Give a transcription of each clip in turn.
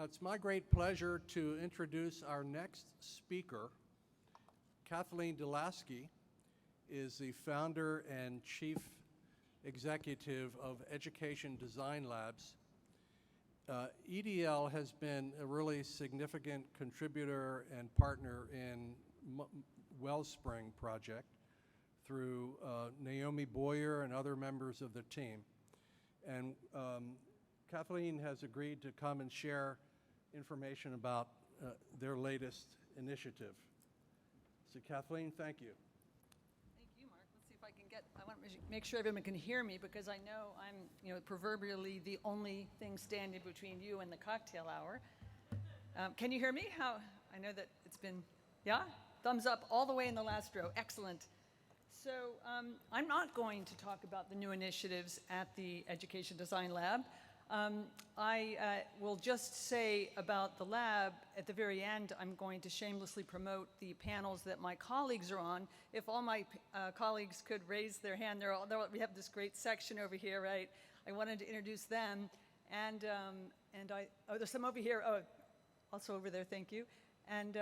It's my great pleasure to introduce our next speaker. Kathleen deLaski is the founder and chief executive of Education Design Labs. EDL has been a really significant contributor and partner in Wellspring Project through Naomi Boyer and other members of the team. And Kathleen has agreed to come and share information about their latest initiative. So Kathleen, thank you. Thank you, Mark. Let's see if I can I want to make sure everyone can hear me because I know I'm, proverbially the only thing standing between you and the cocktail hour. Can you hear me? I know that it's been, yeah? Thumbs up all the way in the last row. Excellent. So I'm not going to talk about the new initiatives at the Education Design Lab. I will just say about the lab, at the very end, I'm going to shamelessly promote the panels that my colleagues are on. If all my colleagues could raise their hand, we have this great section over here, right? I wanted to introduce them. And there's some over here, also over there, thank you. And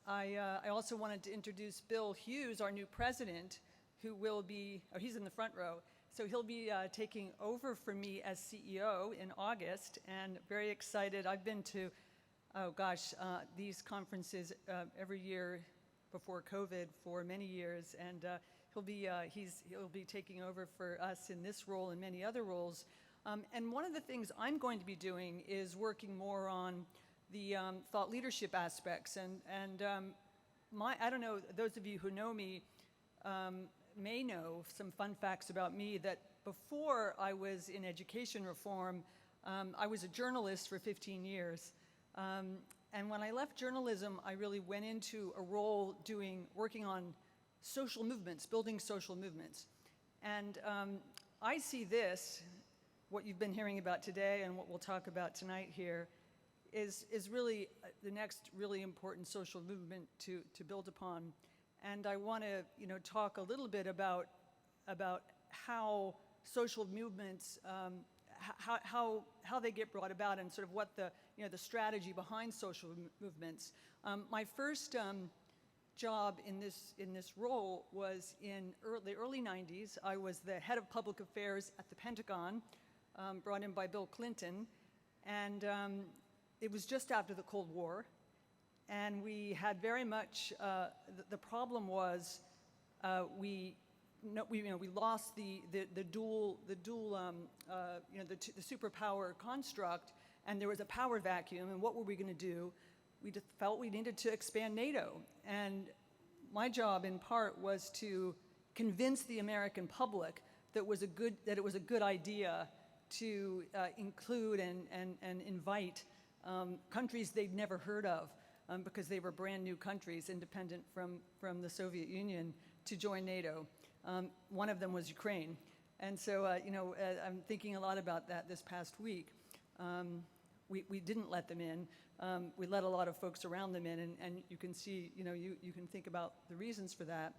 I also wanted to introduce Bill Hughes, our new president, who will be, he's in the front row. So he'll be taking over for me as CEO in August, and very excited. I've been to, these conferences every year before COVID for many years, and he'll be taking over for us in this role and many other roles. And one of the things I'm going to be doing is working more on the thought leadership aspects, and I don't know, those of you who know me may know some fun facts about me, that before I was in education reform, I was a journalist for 15 years. And when I left journalism, I really went into a role working on social movements, building social movements. And I see this, what you've been hearing about today and what we'll talk about tonight here, is really the next really important social movement to build upon. And I want to, talk a little bit about how social movements, how they get brought about, and sort of what the strategy behind social movements. My first job in this role was in the early 90s. I was the head of public affairs at the Pentagon, brought in by Bill Clinton, and it was just after the Cold War. And we had very much, the problem was we lost the superpower construct, and there was a power vacuum, and what were we going to do? We just felt we needed to expand NATO. And my job in part was to convince the American public that it was a good idea to include and invite countries they'd never heard of, because they were brand new countries, independent from the Soviet Union, to join NATO. One of them was Ukraine. And so, I'm thinking a lot about that this past week. We didn't let them in. We let a lot of folks around them in, and you can see, you can think about the reasons for that.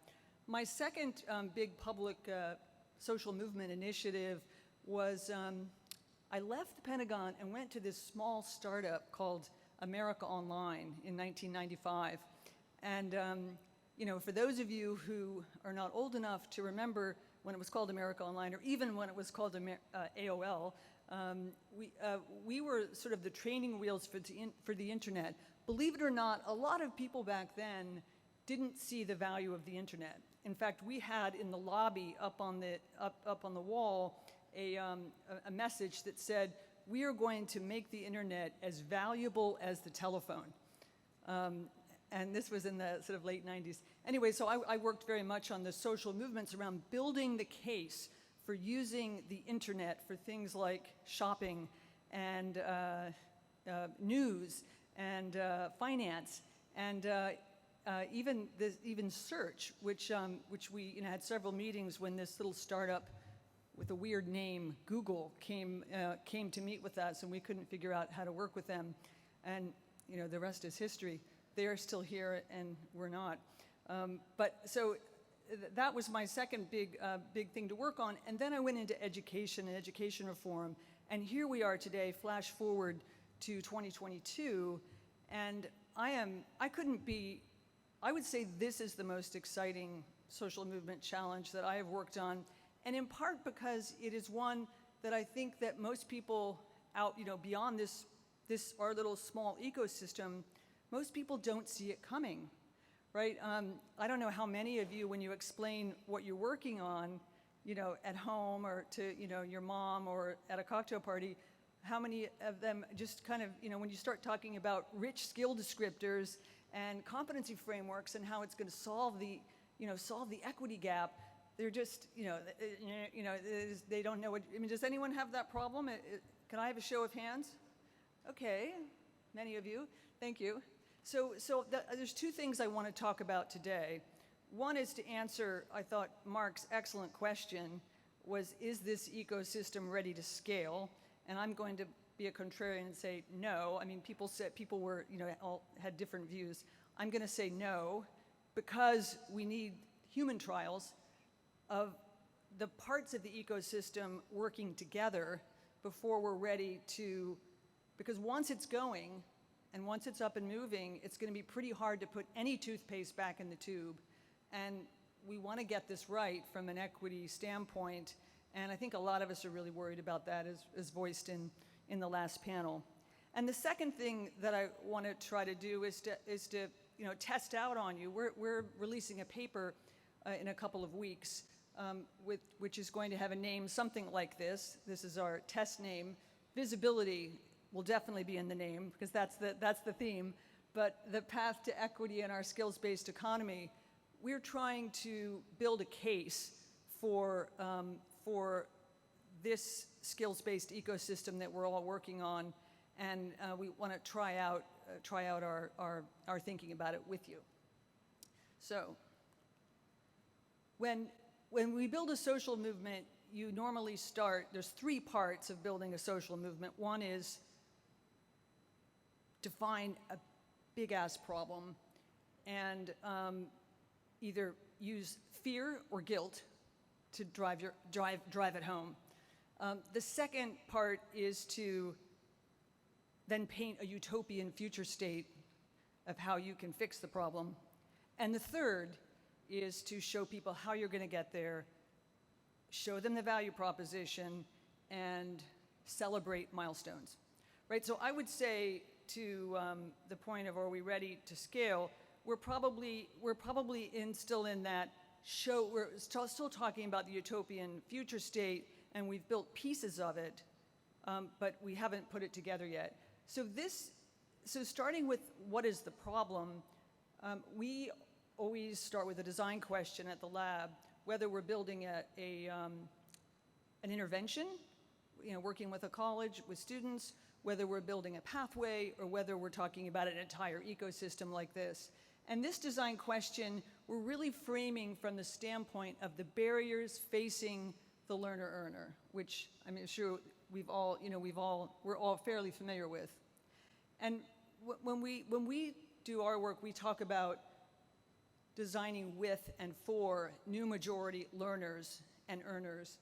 My second big public social movement initiative was I left the Pentagon and went to this small startup called America Online in 1995. And, for those of you who are not old enough to remember when it was called America Online, or even when it was called AOL, we were sort of the training wheels for the internet. Believe it or not, a lot of people back then didn't see the value of the internet. In fact, we had in the lobby up on the wall a message that said, "We are going to make the internet as valuable as the telephone." And this was in the sort of late 90s. Anyway, so I worked very much on the social movements around building the case for using the internet for things like shopping and news and finance and even search, which we had several meetings when this little startup with a weird name, Google, came to meet with us, and we couldn't figure out how to work with them. And the rest is history. They are still here, and we're not. But so that was my second big thing to work on. And then I went into education and education reform. And here we are today, flash forward to 2022, and I would say this is the most exciting social movement challenge that I have worked on, and in part because it is one that I think that most people out, beyond this our little small ecosystem, most people don't see it coming, right? I don't know how many of you, when you explain what you're working on, at home or to, your mom or at a cocktail party, how many of them just kind of, when you start talking about rich skill descriptors and competency frameworks and how it's going to solve the equity gap, they're just, they don't know what, does anyone have that problem? Can I have a show of hands? Okay, many of you, thank you. So there's two things I want to talk about today. One is to answer, I thought, Mark's excellent question was, is this ecosystem ready to scale? And I'm going to be a contrarian and say no. People were, all had different views. I'm going to say no, because we need human trials of the parts of the ecosystem working together before we're ready to, because once it's going and once it's up and moving, it's going to be pretty hard to put any toothpaste back in the tube. And we want to get this right from an equity standpoint, and I think a lot of us are really worried about that, as voiced in the last panel. And the second thing that I want to try to do is to test out on you. We're releasing a paper in a couple of weeks, which is going to have a name something like this. This is our test name. Visibility will definitely be in the name, because that's the theme. But the path to equity in our skills-based economy, we're trying to build a case for this skills-based ecosystem that we're all working on, and we want to try out our thinking about it with you. So, when we build a social movement, you normally start, there's three parts of building a social movement. One is define a big-ass problem and either use fear or guilt to drive it home. The second part is to then paint a utopian future state of how you can fix the problem. And the third is to show people how you're going to get there, show them the value proposition, and celebrate milestones, right? So I would say, to the point of, are we ready to scale, we're probably still in that show. We're still talking about the utopian future state, and we've built pieces of it, but we haven't put it together yet. So starting with what is the problem, we always start with a design question at the lab, whether we're building an intervention, working with a college, with students, whether we're building a pathway, or whether we're talking about an entire ecosystem like this. And this design question, we're really framing from the standpoint of the barriers facing the learner-earner, which I'm sure we're all fairly familiar with. And when we do our work, we talk about designing with and for new majority learners and earners.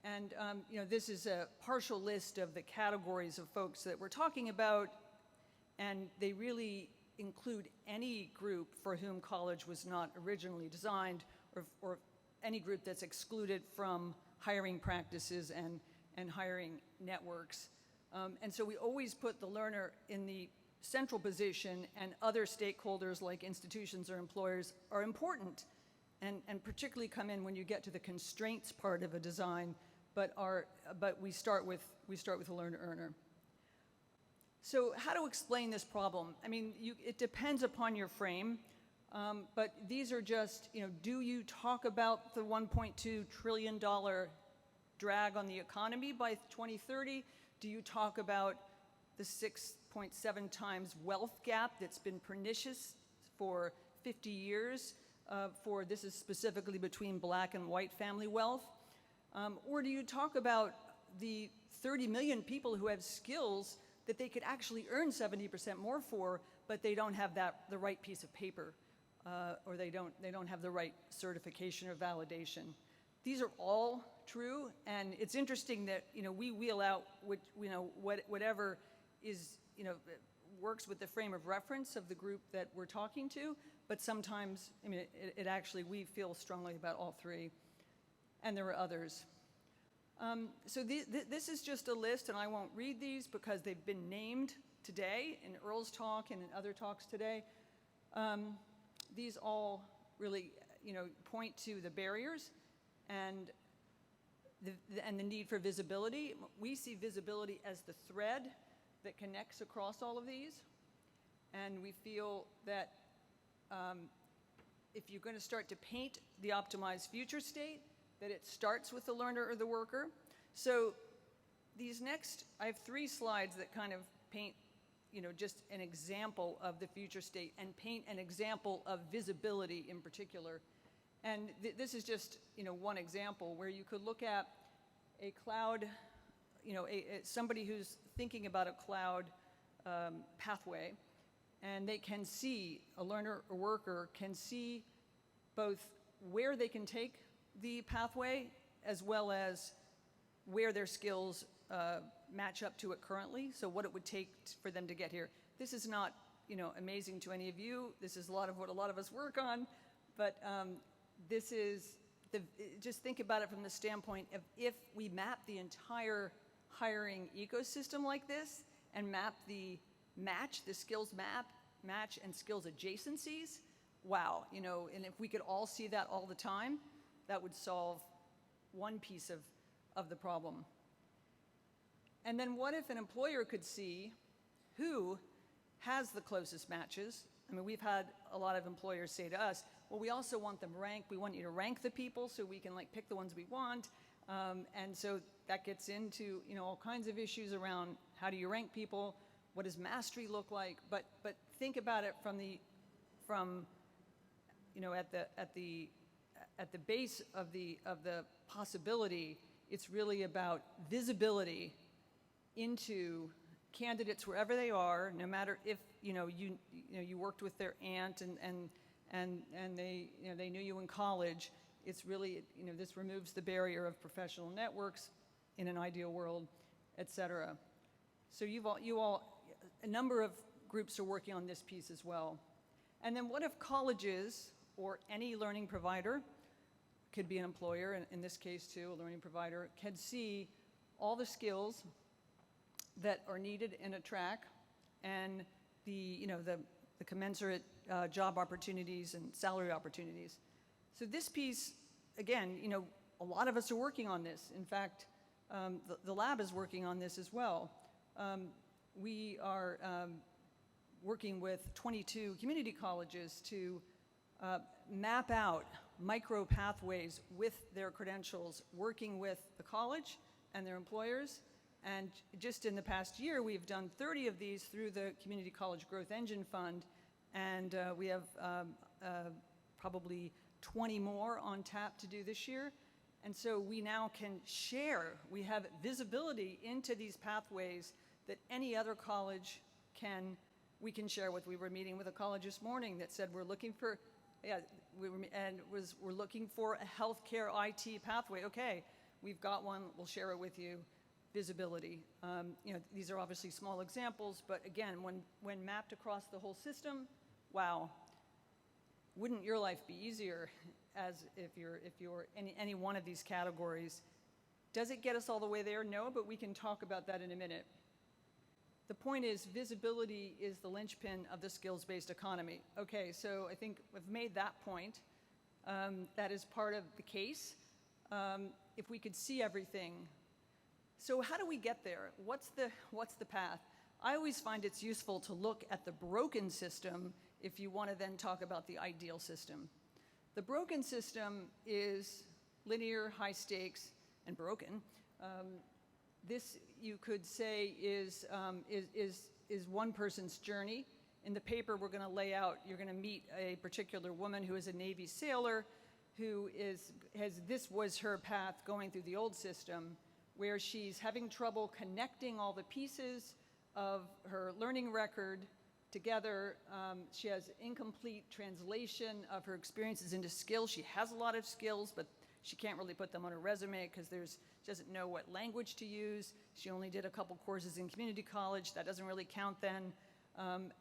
And this is a partial list of the categories of folks that we're talking about, and they really include any group for whom college was not originally designed, or any group that's excluded from hiring practices and hiring networks. And so we always put the learner in the central position, and other stakeholders like institutions or employers are important, and particularly come in when you get to the constraints part of a design, but we start with a learner-earner. So how to explain this problem? It depends upon your frame, but these are just, do you talk about the $1.2 trillion drag on the economy by 2030? Do you talk about the 6.7 times wealth gap that's been pernicious for 50 years, this is specifically between black and white family wealth? Or do you talk about the 30 million people who have skills that they could actually earn 70% more for, but they don't have the right piece of paper, or they don't have the right certification or validation? These are all true, and it's interesting that we wheel out whatever is works with the frame of reference of the group that we're talking to, but sometimes, it actually, we feel strongly about all three, and there are others. So this is just a list, and I won't read these because they've been named today in Earl's talk and in other talks today. These all really, point to the barriers and the need for visibility. We see visibility as the thread that connects across all of these, and we feel that if you're going to start to paint the optimized future state, that it starts with the learner or the worker. So these next, I have 3 slides that kind of paint, just an example of the future state and paint an example of visibility in particular. And this is just, one example where you could look at a cloud, somebody who's thinking about a cloud pathway, and they can see, a learner or worker can see both where they can take the pathway as well as where their skills match up to it currently, so what it would take for them to get here. This is not, amazing to any of you. This is a lot of what a lot of us work on, but this is, just think about it from the standpoint of if we map the entire hiring ecosystem like this and map the skills match and skills adjacencies, wow, and if we could all see that all the time, that would solve one piece of the problem. And then what if an employer could see who has the closest matches? We've had a lot of employers say to us, well, we also want them ranked. We want you to rank the people so we can pick the ones we want. And so that gets into, all kinds of issues around how do you rank people? What does mastery look like? But think about it at the base of the possibility. It's really about visibility into candidates wherever they are, no matter if you worked with their aunt and they knew you in college. It's really, this removes the barrier of professional networks in an ideal world, et cetera. So a number of groups are working on this piece as well. And then what if colleges or any learning provider, could be an employer, in this case too, a learning provider, can see all the skills that are needed in a track and the commensurate job opportunities and salary opportunities. So this piece, again, a lot of us are working on this. In fact, the lab is working on this as well. We are working with 22 community colleges to map out micro pathways with their credentials, working with the college and their employers. And just in the past year, we've done 30 of these through the Community College Growth Engine Fund, and we have probably 20 more on tap to do this year. And so we now can share, we have visibility into these pathways that any other college we can share with. We were meeting with a college this morning that said we're looking for, we're looking for a healthcare IT pathway. Okay, we've got one, we'll share it with you. Visibility. These are obviously small examples, but again, when mapped across the whole system, wow, wouldn't your life be easier as if you're any one of these categories? Does it get us all the way there? No, but we can talk about that in a minute. The point is, visibility is the linchpin of the skills-based economy. Okay, so I think we've made that point. That is part of the case. If we could see everything. So how do we get there? What's the path? I always find it's useful to look at the broken system if you want to then talk about the ideal system. The broken system is linear, high stakes, and broken. This, you could say, is one person's journey. In the paper we're going to lay out, you're going to meet a particular woman who is a Navy sailor who this was her path going through the old system, where she's having trouble connecting all the pieces of her learning record together. She has incomplete translation of her experiences into skills. She has a lot of skills, but She can't really put them on her resume because she doesn't know what language to use. She only did a couple courses in community college. That doesn't really count then.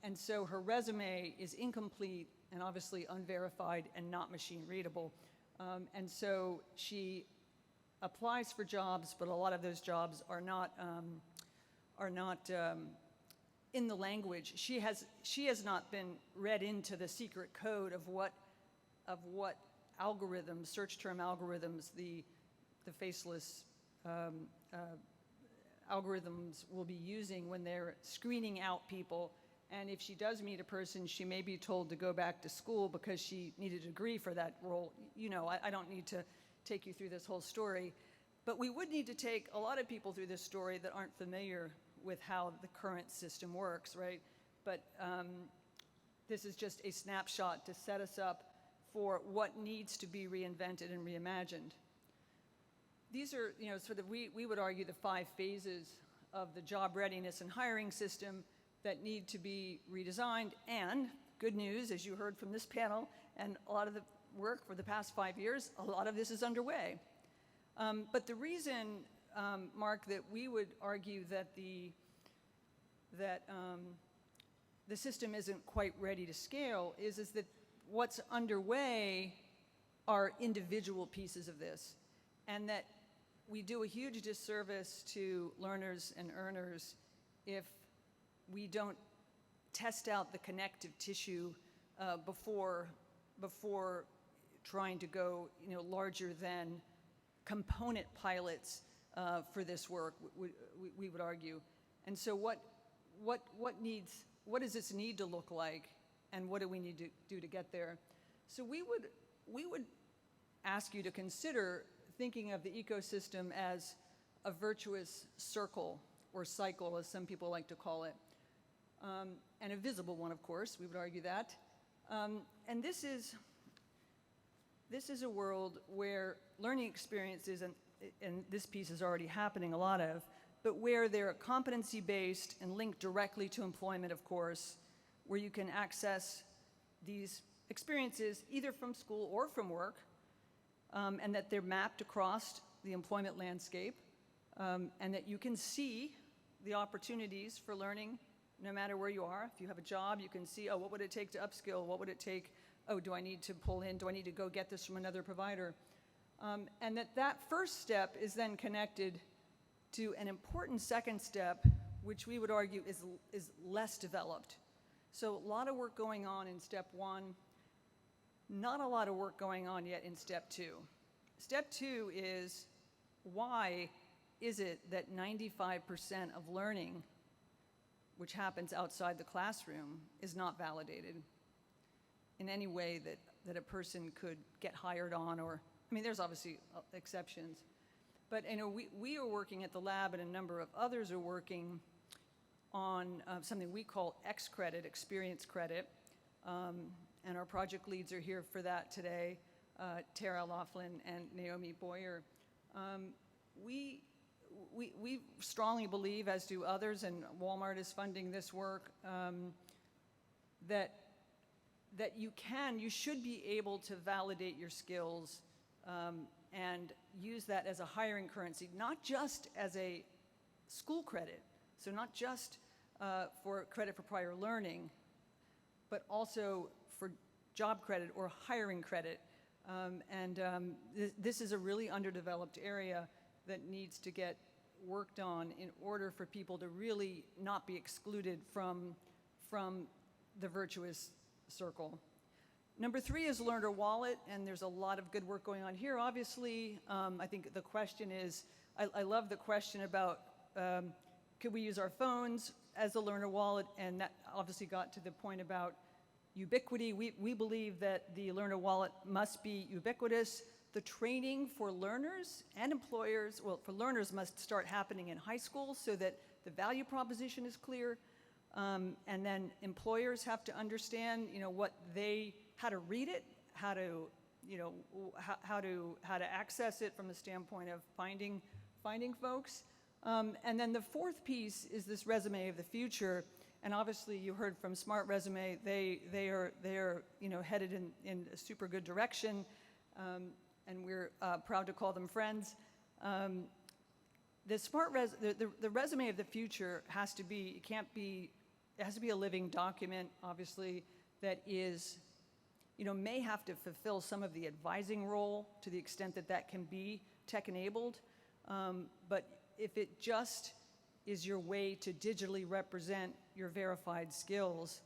And so her resume is incomplete and obviously unverified and not machine readable. And so she applies for jobs, but a lot of those jobs are not in the language. She has not been read into the secret code of what algorithms, search term algorithms, the faceless algorithms will be using when they're screening out people. And if she does meet a person, she may be told to go back to school because she needed a degree for that role. You know, I don't need to take you through this whole story, but we would need to take a lot of people through this story that aren't familiar with how the current system works, right? But this is just a snapshot to set us up for what needs to be reinvented and reimagined. These are, you know, sort of, we would argue the 5 phases of the job readiness and hiring system that need to be redesigned. And good news, as you heard from this panel and a lot of the work for the past 5 years, a lot of this is underway. But the reason, Mark, that we would argue that the system isn't quite ready to scale is that what's underway are individual pieces of this, and that we do a huge disservice to learners and earners if we don't test out the connective tissue before trying to go, you know, larger than component pilots for this work, we would argue. And so what does this need to look like, and what do we need to do to get there? So we would ask you to consider thinking of the ecosystem as a virtuous circle, or cycle, as some people like to call it, and a visible one, of course. We would argue that. And this is a world where learning experiences, and this piece is already happening a lot of, but where they're competency-based and linked directly to employment, of course, where you can access these experiences either from school or from work, and that they're mapped across the employment landscape, and that you can see the opportunities for learning no matter where you are. If you have a job, you can see, oh, what would it take to upskill? What would it take? Oh, do I need to pull in? Do I need to go get this from another provider? And that first step is then connected to an important second step, which we would argue is less developed. So a lot of work going on in step 1, not a lot of work going on yet in step 2. Step 2 is, why is it that 95% of learning, which happens outside the classroom, is not validated in any way that a person could get hired on? Or, I mean, there's obviously exceptions. But, you know, we are working at the lab, and a number of others are working on something we call X-Credit, experience credit. And our project leads are here for that today, Tara Laughlin and Naomi Boyer. We strongly believe, as do others, and Walmart is funding this work, that you should be able to validate your skills and use that as a hiring currency, not just as a school credit, so not just for credit for prior learning, but also for job credit or hiring credit. This is a really underdeveloped area that needs to get worked on in order for people to really not be excluded from the virtuous circle. Number 3 is learner wallet, and there's a lot of good work going on here. Obviously, I think the question is, I love the question about could we use our phones as a learner wallet, and that obviously got to the point about ubiquity. We believe that the learner wallet must be ubiquitous. The training for learners and employers, well, for learners must start happening in high school so that the value proposition is clear. And then employers have to understand, you know, how to read it, how to, you know, how to access it from the standpoint of finding folks. And then the 4th piece is this resume of the future. And obviously, you heard from Smart Resume, they are you know, headed in a super good direction. and we're proud to call them friends. The resume of the future has to be, it has to be a living document, obviously, that is, may have to fulfill some of the advising role to the extent that that can be tech-enabled. But if it just is your way to digitally represent your verified skills,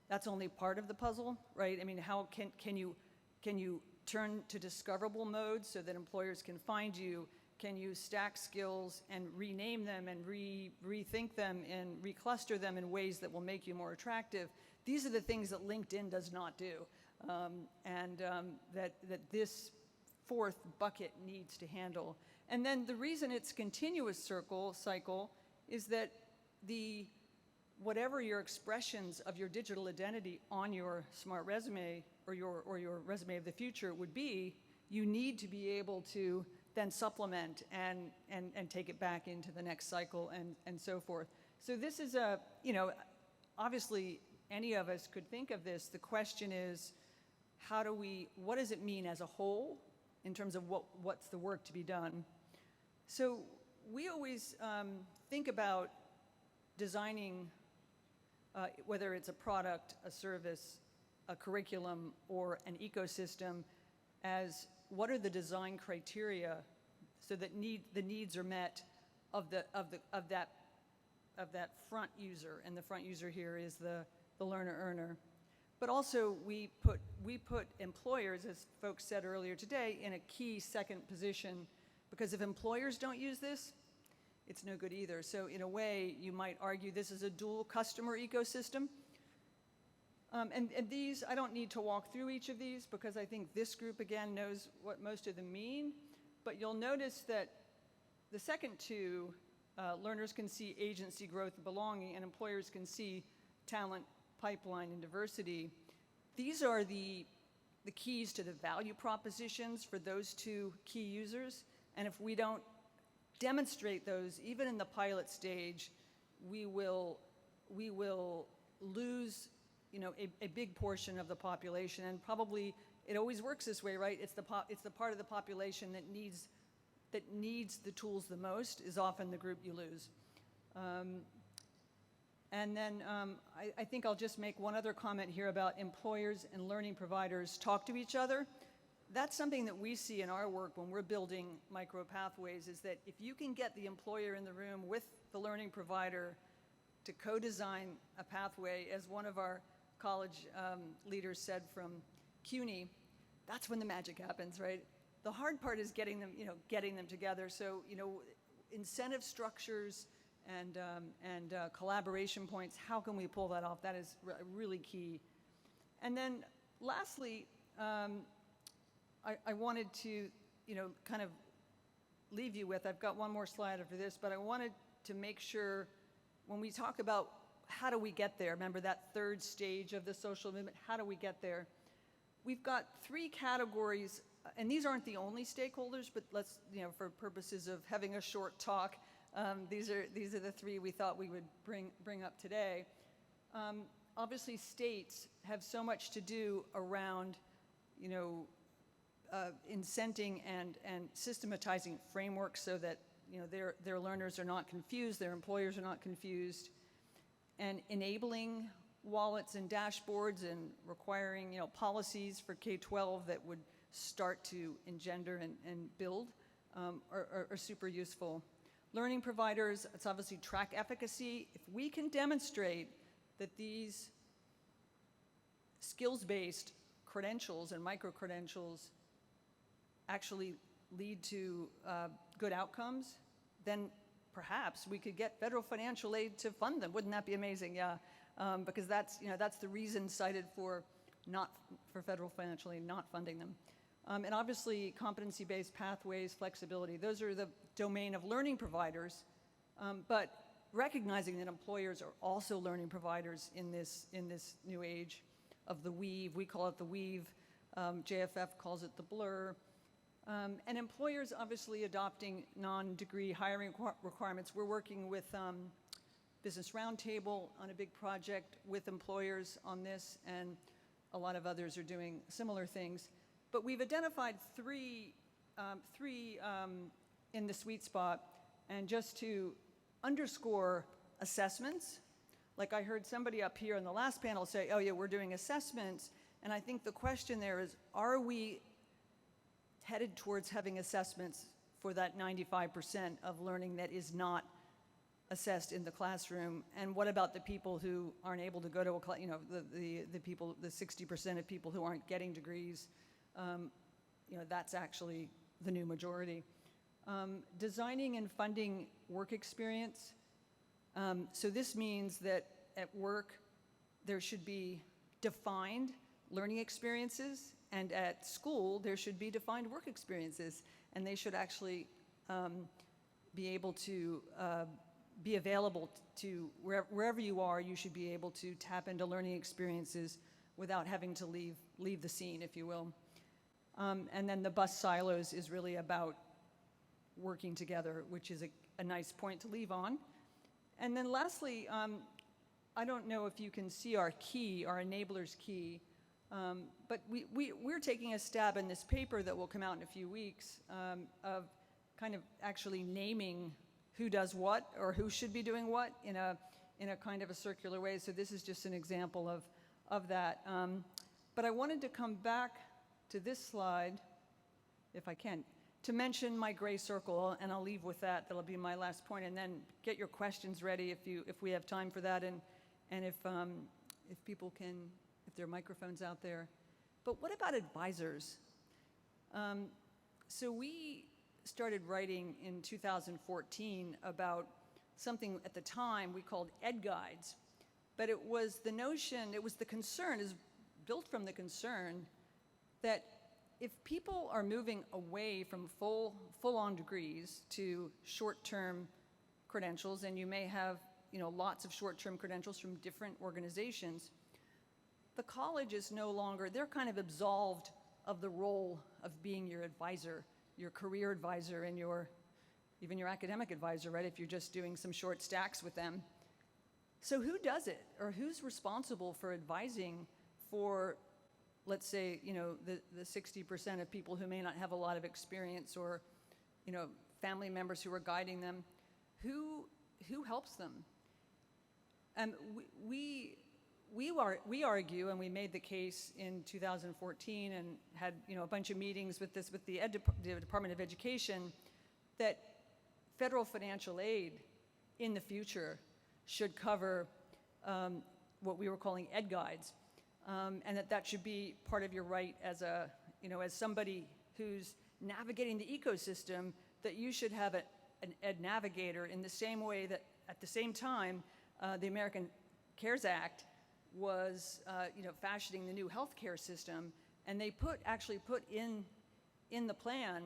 that's only part of the puzzle, right? I mean, how can you turn to discoverable mode so that employers can find you? Can you stack skills and rename them and rethink them and recluster them in ways that will make you more attractive? These are the things that LinkedIn does not do, that this fourth bucket needs to handle. And then the reason it's continuous cycle is that whatever your expressions of your digital identity on your smart resume or your resume of the future would be, you need to be able to then supplement and take it back into the next cycle and so forth. So this is obviously any of us could think of this. The question is, what does it mean as a whole in terms of what's the work to be done? So we always think about designing, whether it's a product, a service, a curriculum, or an ecosystem, as what are the design criteria so that the needs are met of that front user, and the front user here is the learner earner. But also we put employers, as folks said earlier today, in a key second position, because if employers don't use this, it's no good either. So in a way, you might argue this is a dual customer ecosystem. And these, I don't need to walk through each of these because I think this group, again, knows what most of them mean. But you'll notice that the second two, learners can see agency, growth, and belonging, and employers can see talent, pipeline, and diversity. These are the keys to the value propositions for those two key users. And if we don't demonstrate those, even in the pilot stage, we will lose a big portion of the population, and probably it always works this way, right? It's the part of the population that needs the tools the most is often the group you lose. And then I think I'll just make one other comment here about employers and learning providers talk to each other. That's something that we see in our work when we're building micro pathways, is that if you can get the employer in the room with the learning provider to co-design a pathway, as one of our college leaders said from CUNY, that's when the magic happens, right? The hard part is getting them together. So, incentive structures and collaboration points, how can we pull that off? That is really key. And then lastly, I wanted to, kind of leave you with, I've got one more slide after this, but I wanted to make sure when we talk about how do we get there, remember that third stage of the social movement, how do we get there? We've got three categories, and these aren't the only stakeholders, but let's, for purposes of having a short talk, these are the three we thought we would bring up today. Obviously, states have so much to do around, incenting and systematizing frameworks so that their learners are not confused, their employers are not confused, and enabling wallets and dashboards and requiring policies for K-12 that would start to engender and build are super useful. Learning providers, it's obviously track efficacy. If we can demonstrate that these skills-based credentials and micro-credentials actually lead to good outcomes, then perhaps we could get federal financial aid to fund them. Wouldn't that be amazing? Yeah, because that's the reason cited for federal financial aid not funding them. And obviously, competency-based pathways, flexibility, those are the domain of learning providers, but recognizing that employers are also learning providers in this new age of the weave. We call it the weave. JFF calls it the blur. And employers obviously adopting non-degree hiring requirements. We're working with Business Roundtable on a big project with employers on this, and a lot of others are doing similar things. But we've identified three three in the sweet spot, and just to underscore assessments. Like I heard somebody up here in the last panel say, oh yeah, we're doing assessments, and I think the question there is, are we headed towards having assessments for that 95% of learning that is not assessed in the classroom? And what about the people who aren't able to go to a class, you know, the people, the 60% of people who aren't getting degrees? You know, that's actually the new majority. Designing and funding work experience. So this means that at work, there should be defined learning experiences, and at school, there should be defined work experiences, and they should actually be able to be available to wherever you are. You should be able to tap into learning experiences without having to leave the scene, if you will. And then the bus silos is really about working together, which is a nice point to leave on. And then lastly, I don't know if you can see our key, our enablers key, but we're taking a stab in this paper that will come out in a few weeks of kind of actually naming who does what or who should be doing what in a kind of a circular way. So this is just an example of that. But I wanted to come back to this slide, if I can, to mention my gray circle, and I'll leave with that. That'll be my last point, and then get your questions ready if we have time for that, and if people can, if there are microphones out there. But what about advisors? So we started writing in 2014 about something at the time we called ed guides, but it was the notion, it was the concern, is built from the concern that if people are moving away from full-on degrees to short-term credentials, and you may have, you know, lots of short-term credentials from different organizations, the college is no longer, they're kind of absolved of the role of being your advisor, your career advisor, and even your academic advisor, right, if you're just doing some short stacks with them. So who does it, or who's responsible for advising for, let's say, you know, the 60% of people who may not have a lot of experience, or, you know, family members who are guiding them? Who helps them? And we argue, and we made the case in 2014 and had, you know, a bunch of meetings with the Department of Education, that federal financial aid in the future should cover what we were calling ed guides. And that should be part of your right as a, you know, as somebody who's navigating the ecosystem, that you should have an ed navigator, in the same way that at the same time the American CARES Act was, you know, fashioning the new healthcare system, and they actually put in the plan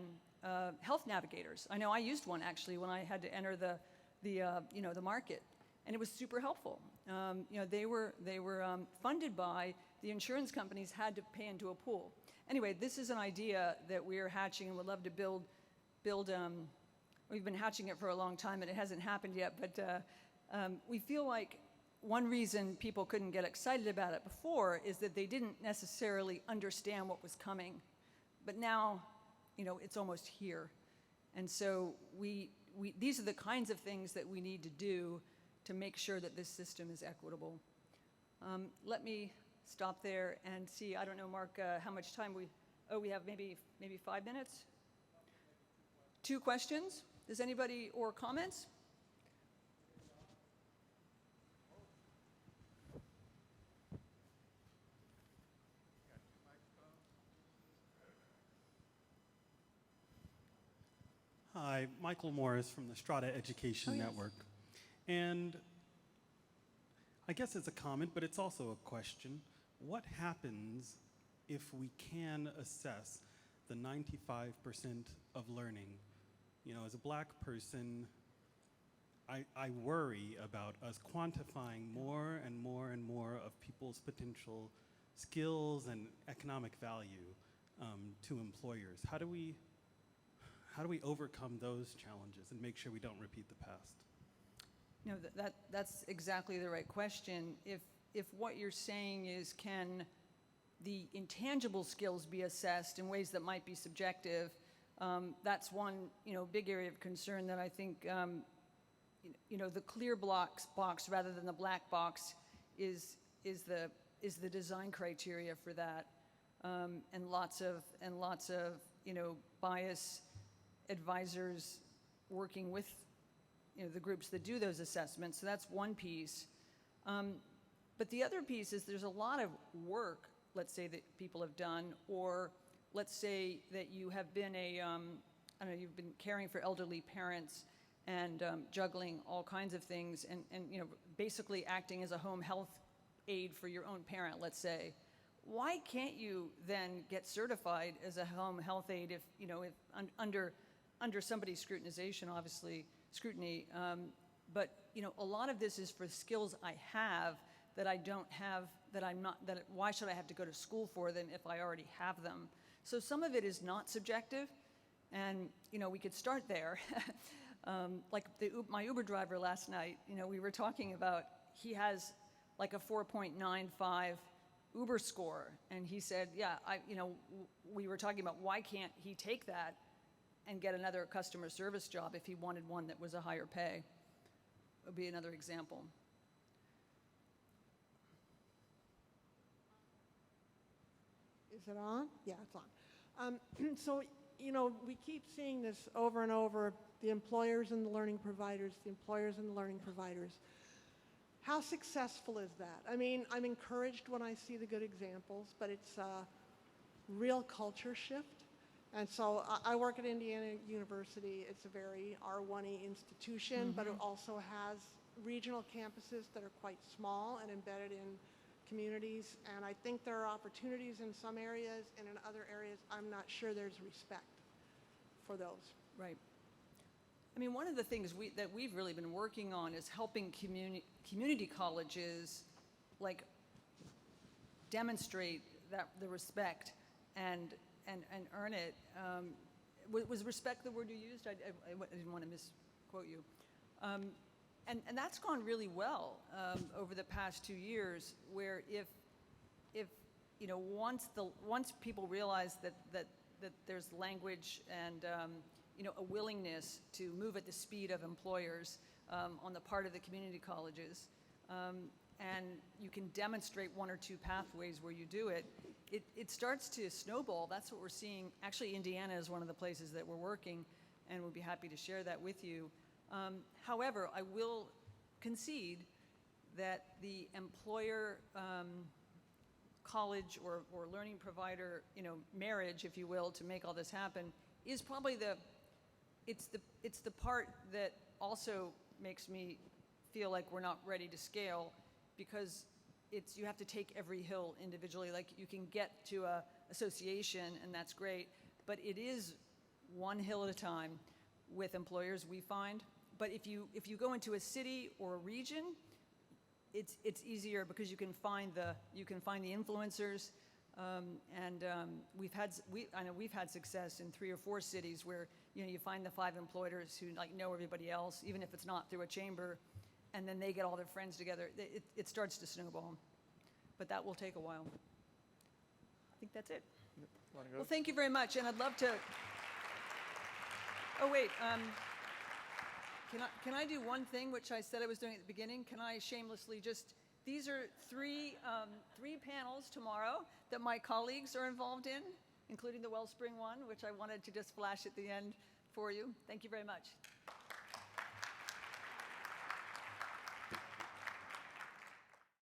health navigators. I know I used one actually when I had to enter the you know, the market, and it was super helpful. You know, they were funded by the insurance companies, had to pay into a pool. Anyway, this is an idea that we're hatching and would love to build. We've been hatching it for a long time, and it hasn't happened yet, but we feel like one reason people couldn't get excited about it before is that they didn't necessarily understand what was coming. But now, you know, it's almost here. And so these are the kinds of things that we need to do to make sure that this system is equitable. Let me stop there and see, I don't know, Mark, how much time we have maybe 5 minutes? 2 questions? Does anybody, or comments? Hi, Michael Morris from the Strata Education Network. And I guess it's a comment, but it's also a question. What happens if we can assess the 95% of learning? You know, as a black person, I worry about us quantifying more and more and more of people's potential skills and economic value to employers. How do we overcome those challenges and make sure we don't repeat the past? You know, that's exactly the right question. If what you're saying is, can the intangible skills be assessed in ways that might be subjective, That's one, big area of concern that I think, the clear box rather than the black box is the design criteria for that, and lots of bias advisors working with the groups that do those assessments. So that's one piece. But the other piece is there's a lot of work, let's say, that people have done, or let's say that you have been you've been caring for elderly parents and juggling all kinds of things and basically acting as a home health aide for your own parent, let's say. Why can't you then get certified as a home health aide if under somebody's scrutiny, but a lot of this is for skills I have that I don't have, why should I have to go to school for them if I already have them? So some of it is not subjective, and we could start there. Like my Uber driver last night, we were talking about, he has like a 4.95 Uber score, and he said, yeah, we were talking about why can't he take that and get another customer service job if he wanted one that was a higher pay. Would be another example. Is it on? Yeah, it's on. So, we keep seeing this over and over, the employers and the learning providers, the employers and the learning providers. How successful is that? I mean, I'm encouraged when I see the good examples, but it's a real culture shift. And so I work at Indiana University. It's a very R1-y institution, but it also has regional campuses that are quite small and embedded in communities. And I think there are opportunities in some areas, and in other areas, I'm not sure there's respect for those. Right. I mean, one of the things that we've really been working on is helping community colleges, like, demonstrate the respect and earn it. Was respect the word you used? I didn't want to misquote you. And that's gone really well over the past 2 years, where if once people realize that there's language and a willingness to move at the speed of employers on the part of the community colleges, and you can demonstrate one or two pathways where you do it, it starts to snowball. That's what we're seeing. Actually, Indiana is one of the places that we're working, and we'll be happy to share that with you. However, I will concede that the employer college or learning provider marriage, if you will, to make all this happen is probably it's the part that also makes me feel like we're not ready to scale, because you have to take every hill individually. Like, you can get to a association, and that's great, but it is one hill at a time with employers, we find. But if you go into a city or a region, it's easier because you can find the influencers, and I know we've had success in 3 or 4 cities where you find the 5 employers who know everybody else, even if it's not through a chamber, and then they get all their friends together. It starts to snowball, but that will take a while. I think that's it. Wanna go? Well, thank you very much, and I'd love to. Oh wait. Can I do one thing, which I said I was doing at the beginning? Can I shamelessly these are three panels tomorrow that my colleagues are involved in, including the Wellspring one, which I wanted to just flash at the end for you. Thank you very much.